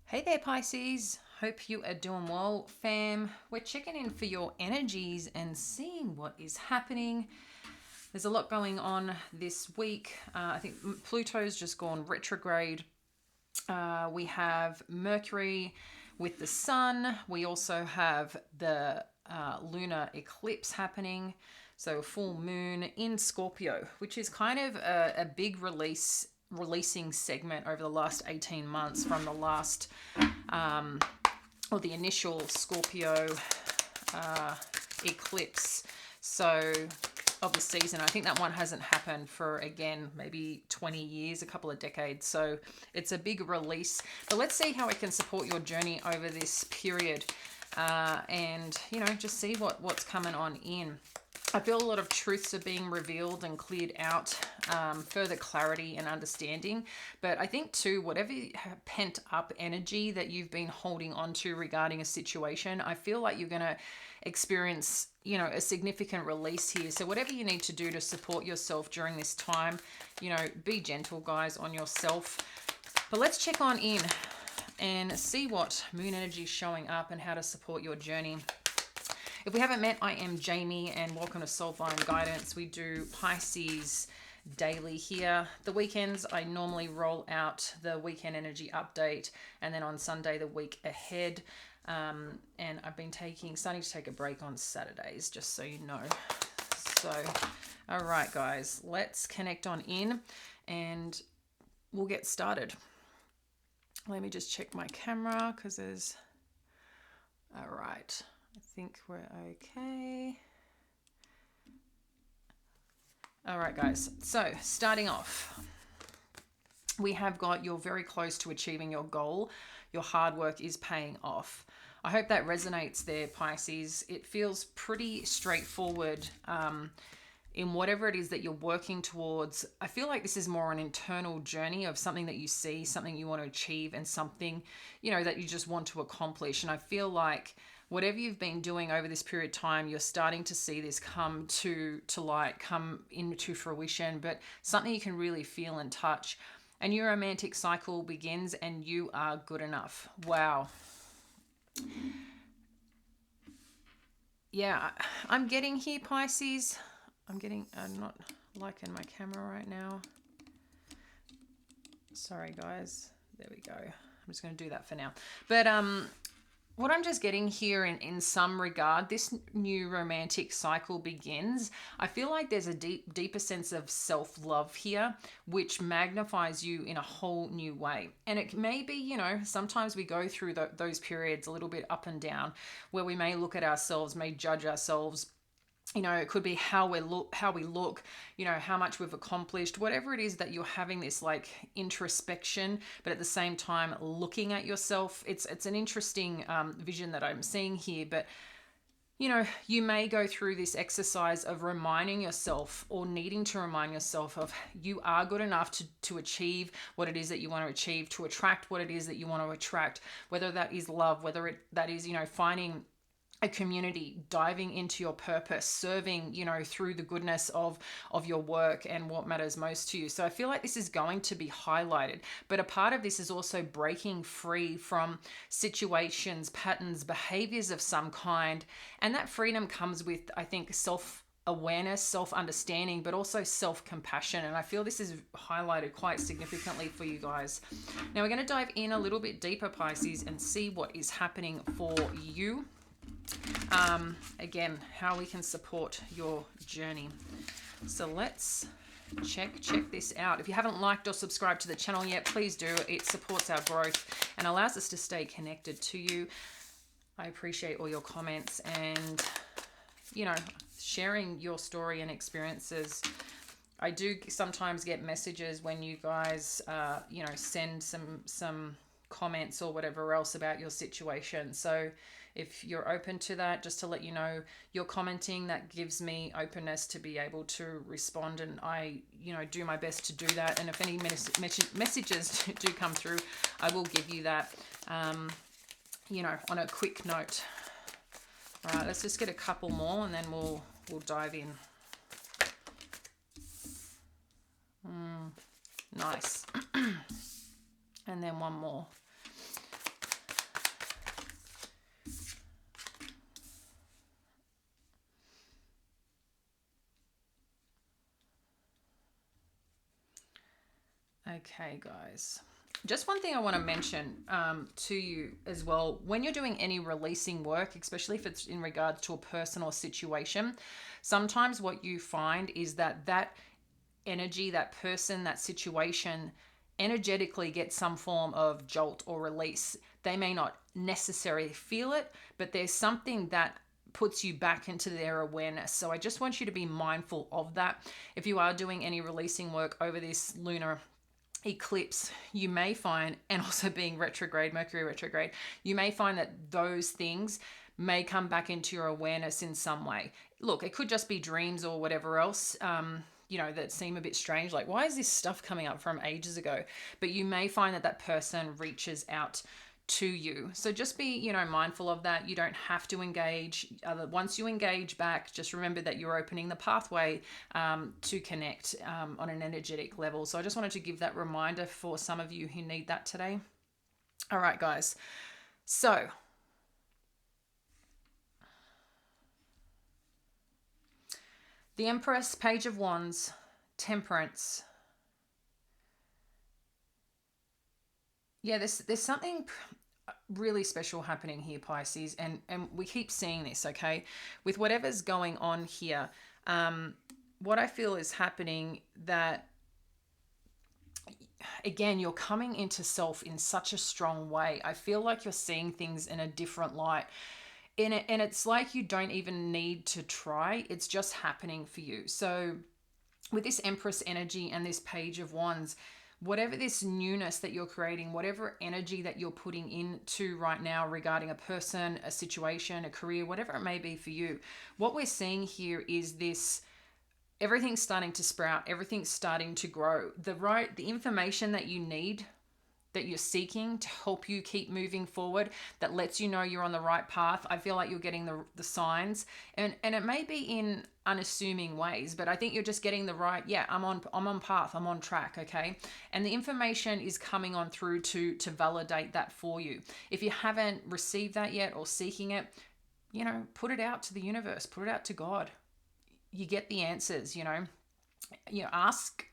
Hey there, Pisces. Hope you are doing well, fam. We're checking in for your energies and seeing what is happening. There's a lot going on this week. I think Pluto's just gone retrograde. We have Mercury with the Sun. We also have the lunar eclipse happening. So, full moon in Scorpio, which is kind of a big releasing segment over the last 18 months from the last or the initial Scorpio eclipse. So of the season, I think that one hasn't happened for, again, maybe 20 years, a couple of decades. So it's a big release. But let's see how it can support your journey over this period, and just see what's coming on in. I feel a lot of truths are being revealed and cleared out, further clarity and understanding. But I think too, whatever pent up energy that you've been holding on to regarding a situation, I feel like you're going to experience, a significant release here. So whatever you need to do to support yourself during this time, be gentle, guys, on yourself. But let's check on in and see what moon energy is showing up and how to support your journey. If we haven't met, I am Jamie and welcome to Soulfire Guidance. We do Pisces daily here. The weekends, I normally roll out the weekend energy update, and then on Sunday, the week ahead. And I've been starting to take a break on Saturdays, just so you know. So, all right, guys, let's connect on in and we'll get started. Let me just check my camera because there's... All right. I think we're okay. All right, guys. So starting off, we have got you're very close to achieving your goal. Your hard work is paying off. I hope that resonates there, Pisces. It feels pretty straightforward in whatever it is that you're working towards. I feel like this is more an internal journey of something that you see, something you want to achieve, and something, that you just want to accomplish. And I feel like whatever you've been doing over this period of time, you're starting to see this come to light, come into fruition, but something you can really feel and touch. A new romantic cycle begins and you are good enough. Wow. Yeah, I'm getting here, Pisces. I'm not liking my camera right now. Sorry, guys. There we go. I'm just going to do that for now. But what I'm just getting here in some regard, this new romantic cycle begins. I feel like there's a deeper sense of self-love here, which magnifies you in a whole new way. And it may be, sometimes we go through those periods a little bit up and down where we may look at ourselves, may judge ourselves. It could be how we look, how much we've accomplished, whatever it is that you're having this like introspection, but at the same time looking at yourself. It's an interesting vision that I'm seeing here, but you may go through this exercise of reminding yourself or needing to remind yourself of you are good enough to achieve what it is that you want to achieve, to attract what it is that you want to attract, whether that is love, whether that is, finding a community, diving into your purpose, serving, through the goodness of your work and what matters most to you. So I feel like this is going to be highlighted, but a part of this is also breaking free from situations, patterns, behaviors of some kind. And that freedom comes with, I think, self-awareness, self-understanding, but also self-compassion. And I feel this is highlighted quite significantly for you guys. Now we're going to dive in a little bit deeper, Pisces, and see what is happening for you. Again, how we can support your journey. So let's check this out. If you haven't liked or subscribed to the channel yet, please do. It supports our growth and allows us to stay connected to you. I appreciate all your comments and, sharing your story and experiences. I do sometimes get messages when you guys, send some comments or whatever else about your situation. So if you're open to that, just to let you know, you're commenting, that gives me openness to be able to respond, and I do my best to do that. And if any messages do come through, I will give you that on a quick note. All right, let's just get a couple more and then we'll dive in. Nice. And then one more. Okay, guys. Just one thing I want to mention to you as well. When you're doing any releasing work, especially if it's in regards to a person or situation, sometimes what you find is that that energy, that person, that situation energetically gets some form of jolt or release. They may not necessarily feel it, but there's something that puts you back into their awareness. So I just want you to be mindful of that. If you are doing any releasing work over this lunar eclipse, you may find, and also being retrograde, Mercury retrograde, you may find that those things may come back into your awareness in some way. Look, it could just be dreams or whatever else, that seem a bit strange. Like, why is this stuff coming up from ages ago? But you may find that that person reaches out to you. So just be, mindful of that. You don't have to engage. Once you engage back, just remember that you're opening the pathway to connect on an energetic level. So I just wanted to give that reminder for some of you who need that today. All right, guys. So the Empress, Page of Wands, Temperance. Yeah, there's something really special happening here, Pisces, and we keep seeing this, okay, with whatever's going on here. What I feel is happening, that again, you're coming into self in such a strong way. I feel like you're seeing things in a different light, and it's like you don't even need to try. It's just happening for you. So with this Empress energy and this Page of Wands, whatever this newness that you're creating, whatever energy that you're putting into right now regarding a person, a situation, a career, whatever it may be for you, what we're seeing here is this: everything's starting to sprout, everything's starting to grow. The information that you need, that you're seeking to help you keep moving forward, that lets you know you're on the right path. I feel like you're getting the signs, and it may be in unassuming ways, but I think you're just getting the right, I'm on path, I'm on track, okay? And the information is coming on through to validate that for you. If you haven't received that yet or seeking it, put it out to the universe, put it out to God. You get the answers, ask,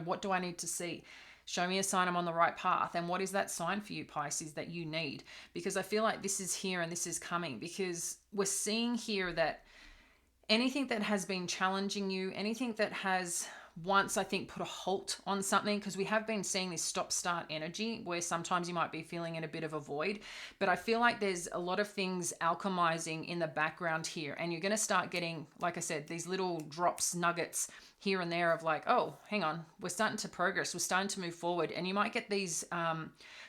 what do I need to see? Show me a sign I'm on the right path. And what is that sign for you, Pisces, that you need? Because I feel like this is here and this is coming, because we're seeing here that anything that has been challenging you, anything that has once, I think, put a halt on something, because we have been seeing this stop-start energy where sometimes you might be feeling in a bit of a void. But I feel like there's a lot of things alchemizing in the background here, and you're going to start getting, like I said, these little drops, nuggets here and there of like, oh, hang on, we're starting to progress, we're starting to move forward. And you might get these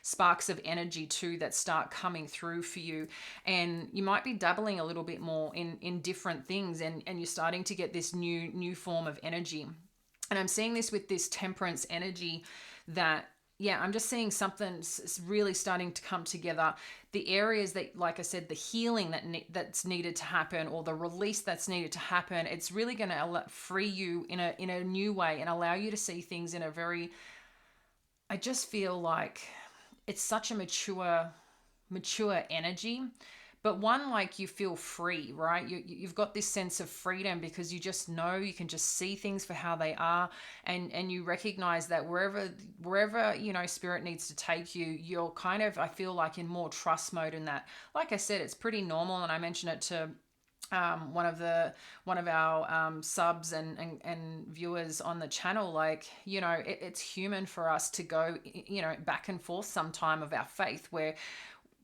sparks of energy too that start coming through for you, and you might be dabbling a little bit more in different things, and you're starting to get this new form of energy. And I'm seeing this with this Temperance energy, that I'm just seeing something really starting to come together. The areas that, like I said, the healing that's needed to happen, or the release that's needed to happen, it's really going to free you in a new way, and allow you to see things in a very, I just feel like it's such a mature energy, but one, like, you feel free, right? You've got this sense of freedom, because you just know you can just see things for how they are, and you recognize that wherever spirit needs to take you, you're kind of, I feel like, in more trust mode in that. Like I said, it's pretty normal, and I mentioned it to one of our subs and viewers on the channel, like, it's human for us to go, back and forth sometime of our faith, where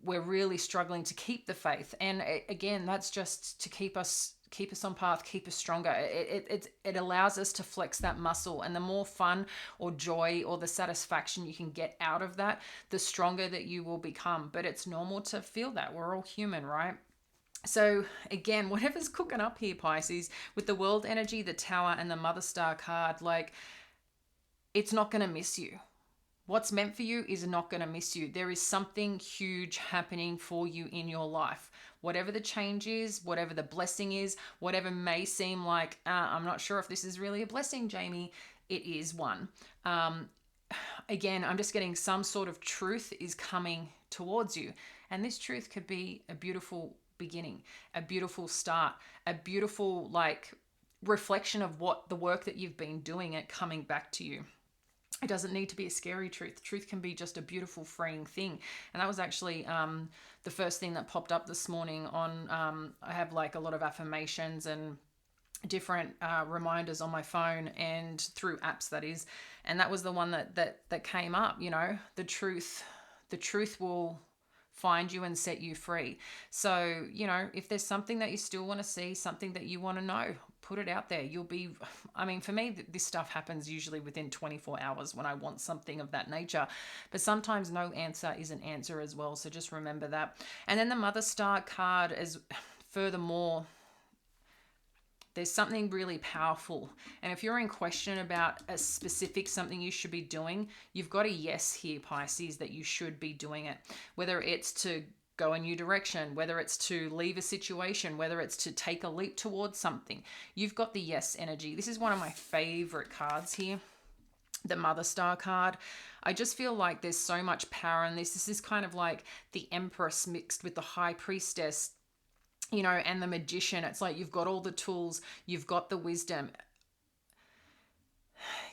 we're really struggling to keep the faith. And again, that's just to keep us on path, keep us stronger. It allows us to flex that muscle, and the more fun or joy or the satisfaction you can get out of that, the stronger that you will become. But it's normal to feel that. We're all human, right? So again, whatever's cooking up here, Pisces, with the World energy, the Tower, and the Mother Star card, like, it's not going to miss you. What's meant for you is not going to miss you. There is something huge happening for you in your life. Whatever the change is, whatever the blessing is, whatever may seem like, I'm not sure if this is really a blessing, Jamie, it is one. Again, I'm just getting some sort of truth is coming towards you. And this truth could be a beautiful beginning, a beautiful start, a beautiful, like, reflection of what the work that you've been doing and coming back to you. It doesn't need to be a scary truth. Truth can be just a beautiful, freeing thing. And that was actually the first thing that popped up this morning on, I have like a lot of affirmations and different reminders on my phone and through apps, that is. And that was the one that came up, the truth will find you and set you free. So, if there's something that you still want to see, something that you want to know, put it out there. For me, this stuff happens usually within 24 hours when I want something of that nature. But sometimes no answer is an answer as well. So just remember that. And then the Mother Star card is furthermore, there's something really powerful. And if you're in question about a specific something you should be doing, you've got a yes here, Pisces, that you should be doing it. Whether it's to go a new direction, whether it's to leave a situation, whether it's to take a leap towards something, you've got the yes energy. This is one of my favorite cards here, the Mother Star card. I just feel like there's so much power in this. This is kind of like the Empress mixed with the High Priestess, and the Magician. It's like you've got all the tools, you've got the wisdom.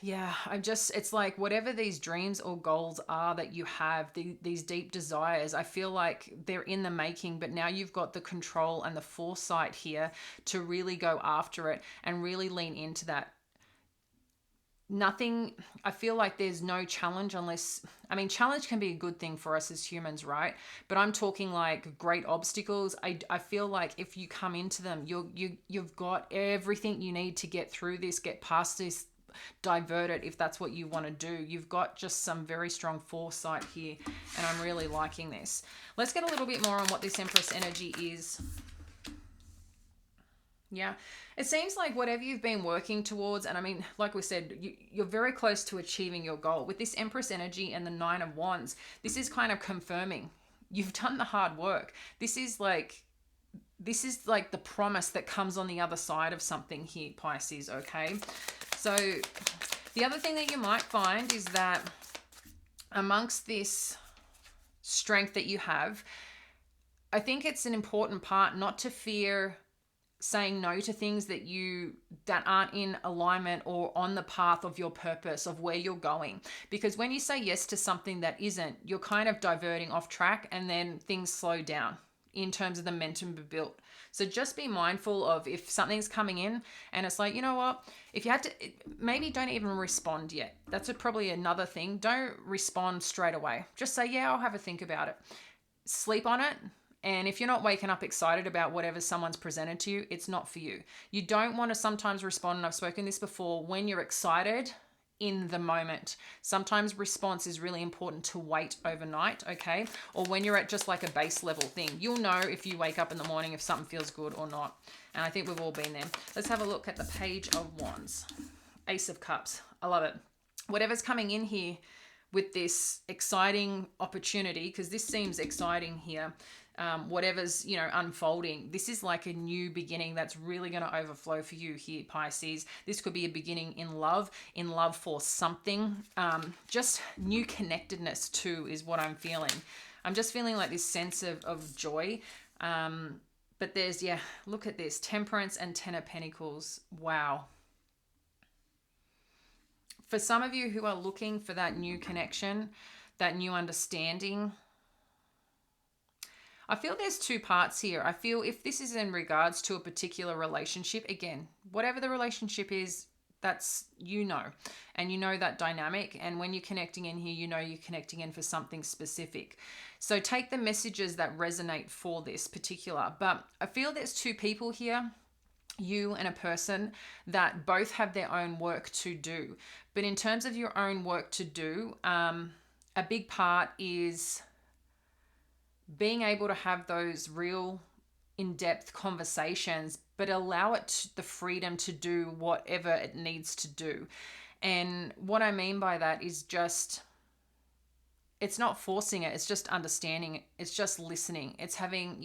Yeah, it's like whatever these dreams or goals are that you have, these deep desires, I feel like they're in the making, but now you've got the control and the foresight here to really go after it and really lean into that. I feel like there's no challenge challenge can be a good thing for us as humans, right? But I'm talking like great obstacles. I feel like if you come into them, you've got everything you need to get through this, get past this, divert it if that's what you want to do. You've got just some very strong foresight here, and I'm really liking this. Let's get a little bit more on what this Empress energy is. Yeah, it seems like whatever you've been working towards, and like we said, you're very close to achieving your goal. With this Empress energy and the Nine of Wands, this is kind of confirming you've done the hard work. This is like the promise that comes on the other side of something here, Pisces, okay? So the other thing that you might find is that amongst this strength that you have, I think it's an important part not to fear saying no to things that aren't in alignment or on the path of your purpose, of where you're going. Because when you say yes to something that isn't, you're kind of diverting off track, and then things slow down in terms of the momentum built. So just be mindful of if something's coming in and it's like, you know what, if you had to, maybe don't even respond yet. That's probably another thing. Don't respond straight away. Just say, yeah, I'll have a think about it. Sleep on it. And if you're not waking up excited about whatever someone's presented to you, it's not for you. You don't want to sometimes respond, and I've spoken this before, when you're excited in the moment. Sometimes response is really important to wait overnight, okay? Or when you're at just like a base level thing. You'll know if you wake up in the morning if something feels good or not. And I think we've all been there. Let's have a look at the Page of Wands. Ace of Cups. I love it. Whatever's coming in here with this exciting opportunity, because this seems exciting here, whatever's unfolding, this is like a new beginning that's really going to overflow for you here, Pisces. This could be a beginning in love for something, just new connectedness too is what I'm feeling. I'm just feeling like this sense of joy, but there's, look at this, Temperance and Ten of Pentacles. Wow. For some of you who are looking for that new connection, that new understanding, I feel there's two parts here. I feel if this is in regards to a particular relationship, again, whatever the relationship is, that's, and that dynamic. And when you're connecting in here, you're connecting in for something specific. So take the messages that resonate for this particular. But I feel there's two people here, you and a person, that both have their own work to do. But in terms of your own work to do, a big part is being able to have those real in-depth conversations, but allow it the freedom to do whatever it needs to do. And what I mean by that is just, it's not forcing it. It's just understanding it. It's just listening. It's having,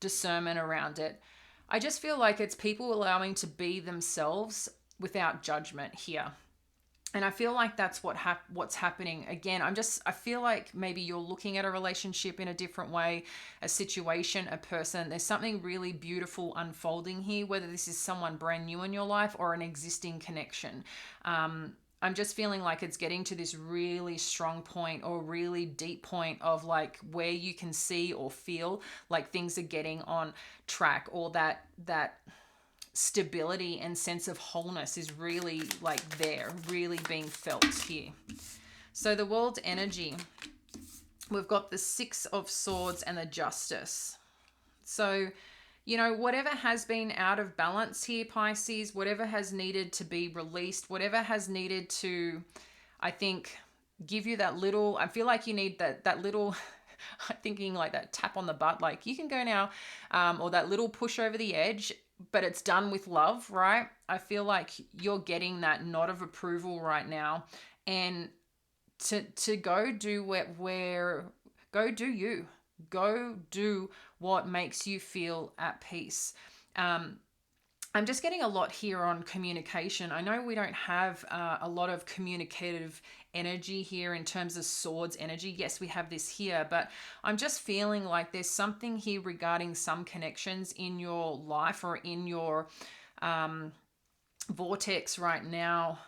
discernment around it. I just feel like it's people allowing to be themselves without judgment here. And I feel like that's what's happening. Again, I feel like maybe you're looking at a relationship in a different way, a situation, a person. There's something really beautiful unfolding here, whether this is someone brand new in your life or an existing connection. I'm just feeling like it's getting to this really strong point or really deep point of like where you can see or feel like things are getting on track, or that stability and sense of wholeness is really like there, really being felt here. So the world energy, we've got the Six of Swords and the Justice. So, you know, whatever has been out of balance here, Pisces, whatever has needed to be released, whatever has needed to, I think, give you that little, I feel like you need that little, I'm thinking like that tap on the butt, like you can go now, or that little push over the edge, but it's done with love, right? I feel like you're getting that nod of approval right now, and to go do where go do you, go do what makes you feel at peace. I'm just getting a lot here on communication. I know we don't have a lot of communicative energy here in terms of swords energy. Yes, we have this here, but I'm just feeling like there's something here regarding some connections in your life or in your vortex right now.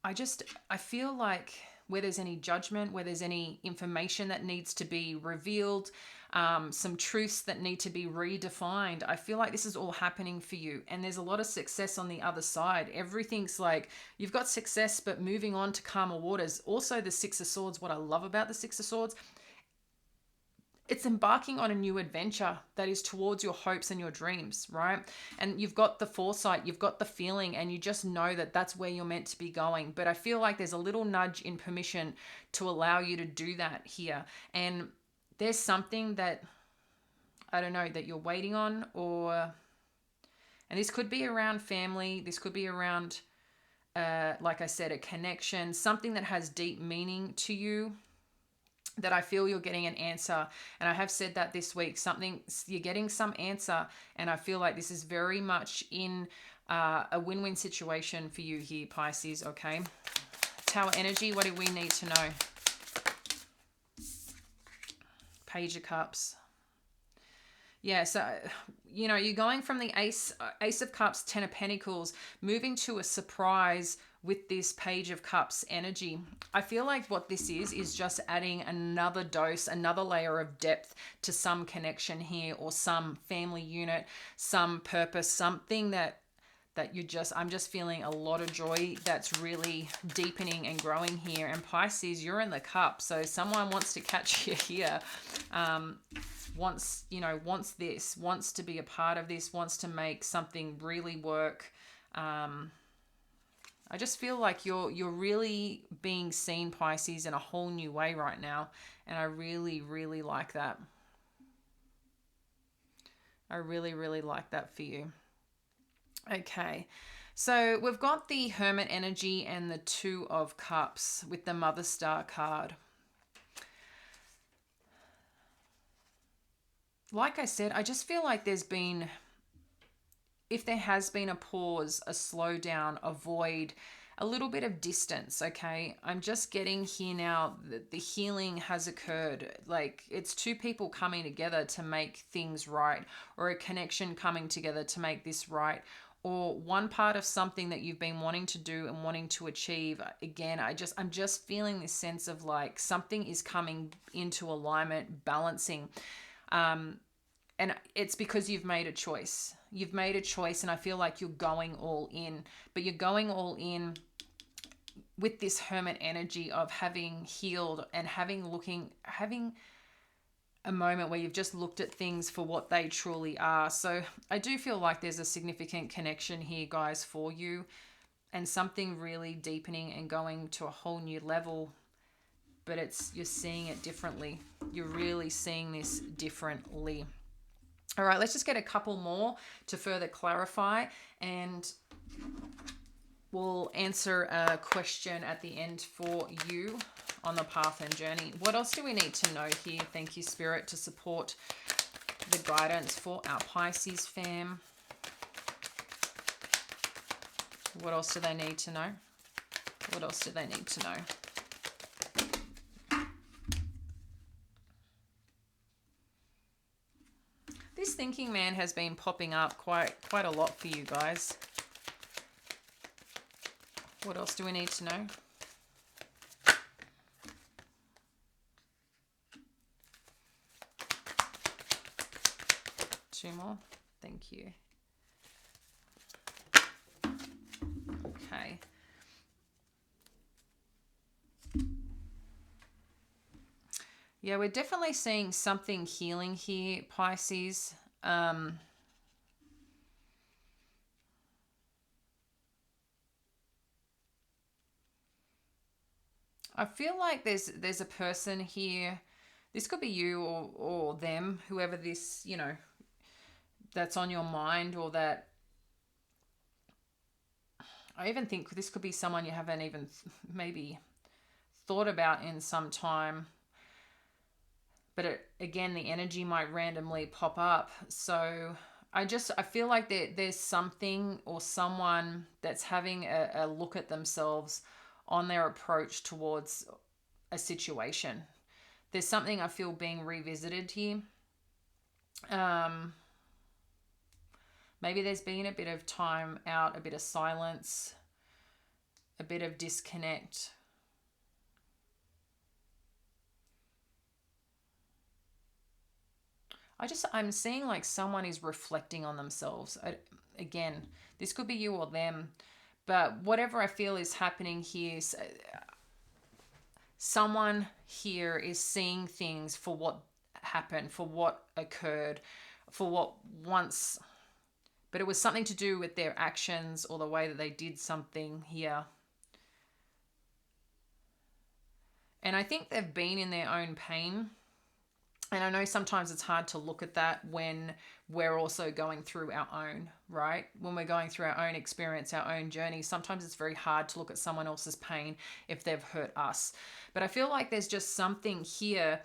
I feel like where there's any judgment, where there's any information that needs to be revealed, some truths that need to be redefined, I feel like this is all happening for you. And there's a lot of success on the other side. Everything's like you've got success, but moving on to calmer waters. Also, the Six of Swords, what I love about the Six of Swords, it's embarking on a new adventure that is towards your hopes and your dreams, right? And you've got the foresight, you've got the feeling, and you just know that that's where you're meant to be going. But I feel like there's a little nudge in permission to allow you to do that here. And there's something that, I don't know, that you're waiting on, and this could be around family, this could be around, like I said, a connection, something that has deep meaning to you, that I feel you're getting an answer. And I have said that this week, something, you're getting some answer. And I feel like this is very much in a win-win situation for you here, Pisces, okay? Tower energy, what do we need to know? Page of Cups. Yeah, so, you know, you're going from the Ace of Cups, Ten of Pentacles, moving to a surprise with this Page of Cups energy. I feel like what this is just adding another dose, another layer of depth to some connection here, or some family unit, some purpose, something that I'm just feeling a lot of joy that's really deepening and growing here. And Pisces, you're in the cup, so someone wants to catch you here. Wants this, wants to be a part of this, wants to make something really work. I just feel like you're really being seen, Pisces, in a whole new way right now. And I really, really like that. I really, really like that for you. Okay. So we've got the Hermit energy and the Two of Cups with the Mother Star card. Like I said, I just feel like if there has been a pause, a slowdown, a void, a little bit of distance, okay? I'm just getting here now that the healing has occurred. Like it's two people coming together to make things right, or a connection coming together to make this right, or one part of something that you've been wanting to do and wanting to achieve. Again, I'm just feeling this sense of like something is coming into alignment, balancing. And it's because you've made a choice. You've made a choice, and I feel like you're going all in. But you're going all in with this Hermit energy of having healed and having a moment where you've just looked at things for what they truly are. So I do feel like there's a significant connection here, guys, for you, and something really deepening and going to a whole new level. But you're seeing it differently. You're really seeing this differently. All right, let's just get a couple more to further clarify, and we'll answer a question at the end for you on the path and journey. What else do we need to know here? Thank you, Spirit, to support the guidance for our Pisces fam. What else do they need to know? What else do they need to know? This thinking man has been popping up quite a lot for you guys. What else do we need to know? Two more. Thank you. Okay. Yeah, we're definitely seeing something healing here, Pisces. I feel like there's a person here. This could be you or them, whoever this, that's on your mind, or that I even think this could be someone you haven't even maybe thought about in some time. But again, the energy might randomly pop up. So I feel like there's something or someone that's having a look at themselves on their approach towards a situation. There's something I feel being revisited here. Maybe there's been a bit of time out, a bit of silence, a bit of disconnect. I'm seeing like someone is reflecting on themselves. Again, this could be you or them, but whatever I feel is happening here, someone here is seeing things for what happened, for what occurred, for what once, but it was something to do with their actions or the way that they did something here. And I think they've been in their own pain. And I know sometimes it's hard to look at that when we're also going through our own, right? When we're going through our own experience, our own journey, sometimes it's very hard to look at someone else's pain if they've hurt us. But I feel like there's just something here.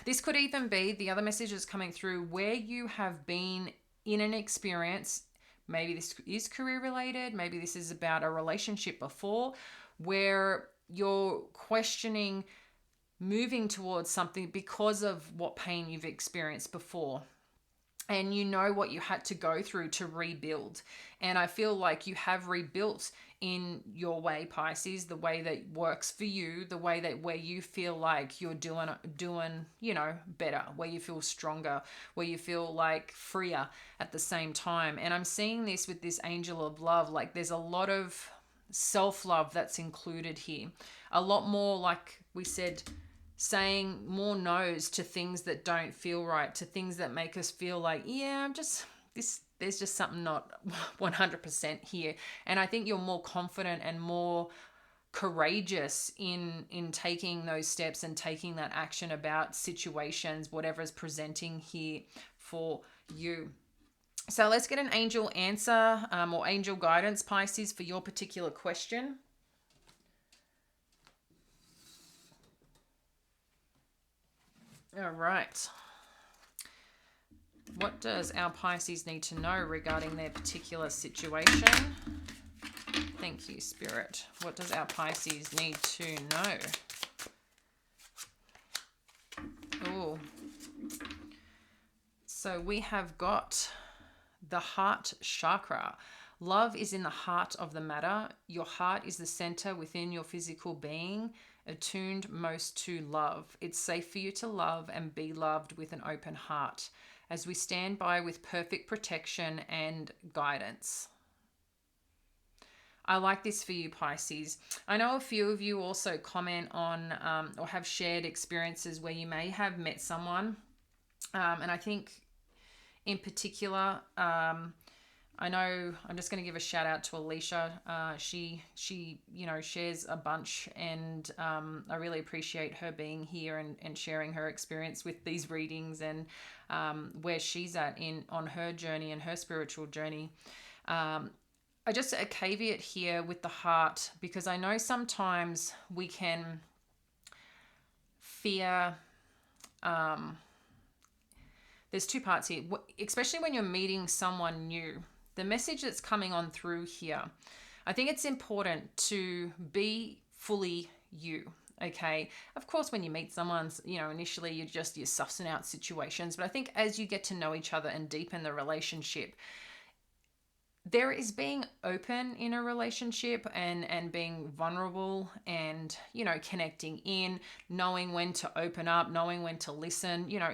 This could even be the other messages coming through where you have been in an experience. Maybe this is career related. Maybe this is about a relationship before where you're questioning moving towards something because of what pain you've experienced before. And you know what you had to go through to rebuild. And I feel like you have rebuilt in your way, Pisces, the way that works for you, the way that where you feel like you're doing, better, where you feel stronger, where you feel like freer at the same time. And I'm seeing this with this angel of love. Like there's a lot of self-love that's included here. A lot more, like we said, saying more no's to things that don't feel right, to things that make us feel like, there's just something not 100% here. And I think you're more confident and more courageous in taking those steps and taking that action about situations, whatever is presenting here for you. So let's get an angel answer or angel guidance, Pisces, for your particular question. All right. What does our Pisces need to know regarding their particular situation? Thank you, Spirit. What does our Pisces need to know? Oh. So we have got the heart chakra. Love is in the heart of the matter. Your heart is the center within your physical being, attuned most to love. It's safe for you to love and be loved with an open heart as we stand by with perfect protection and guidance. I like this for you, Pisces. I know a few of you also comment on or have shared experiences where you may have met someone. And I think in particular, I know I'm just going to give a shout out to Alicia. She shares a bunch, and I really appreciate her being here and sharing her experience with these readings and where she's at on her journey and her spiritual journey. I just a caveat here with the heart, because I know sometimes we can fear. There's two parts here, especially when you're meeting someone new. The message that's coming on through here, I think it's important to be fully you. Okay. Of course, when you meet someone, initially you're sussing out situations. But I think as you get to know each other and deepen the relationship, there is being open in a relationship and being vulnerable and, you know, connecting in, knowing when to open up, knowing when to listen. You know,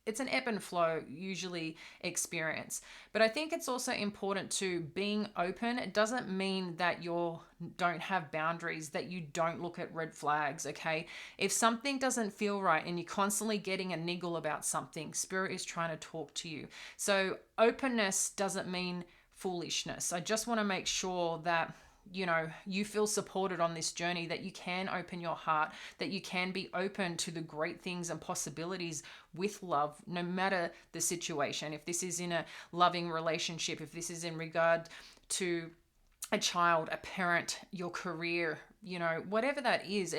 it's an ebb and flow usually experience. But I think it's also important to being open. It doesn't mean that you don't have boundaries, that you don't look at red flags, okay? If something doesn't feel right and you're constantly getting a niggle about something, spirit is trying to talk to you. So openness doesn't mean foolishness. I just want to make sure that, you know, you feel supported on this journey, that you can open your heart, that you can be open to the great things and possibilities with love, no matter the situation. If this is in a loving relationship, if this is in regard to a child, a parent, your career, you know, whatever that is,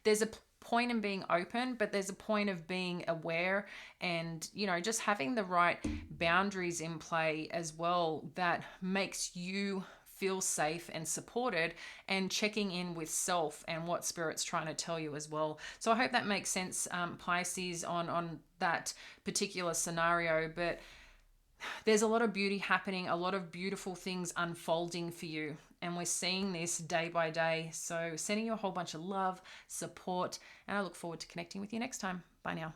there's a point in being open, but there's a point of being aware and, you know, just having the right boundaries in play as well, that makes you feel safe and supported, and checking in with self and what spirit's trying to tell you as well. So I hope that makes sense, Pisces, on that particular scenario. But there's a lot of beauty happening, a lot of beautiful things unfolding for you. And we're seeing this day by day. So sending you a whole bunch of love, support, and I look forward to connecting with you next time. Bye now.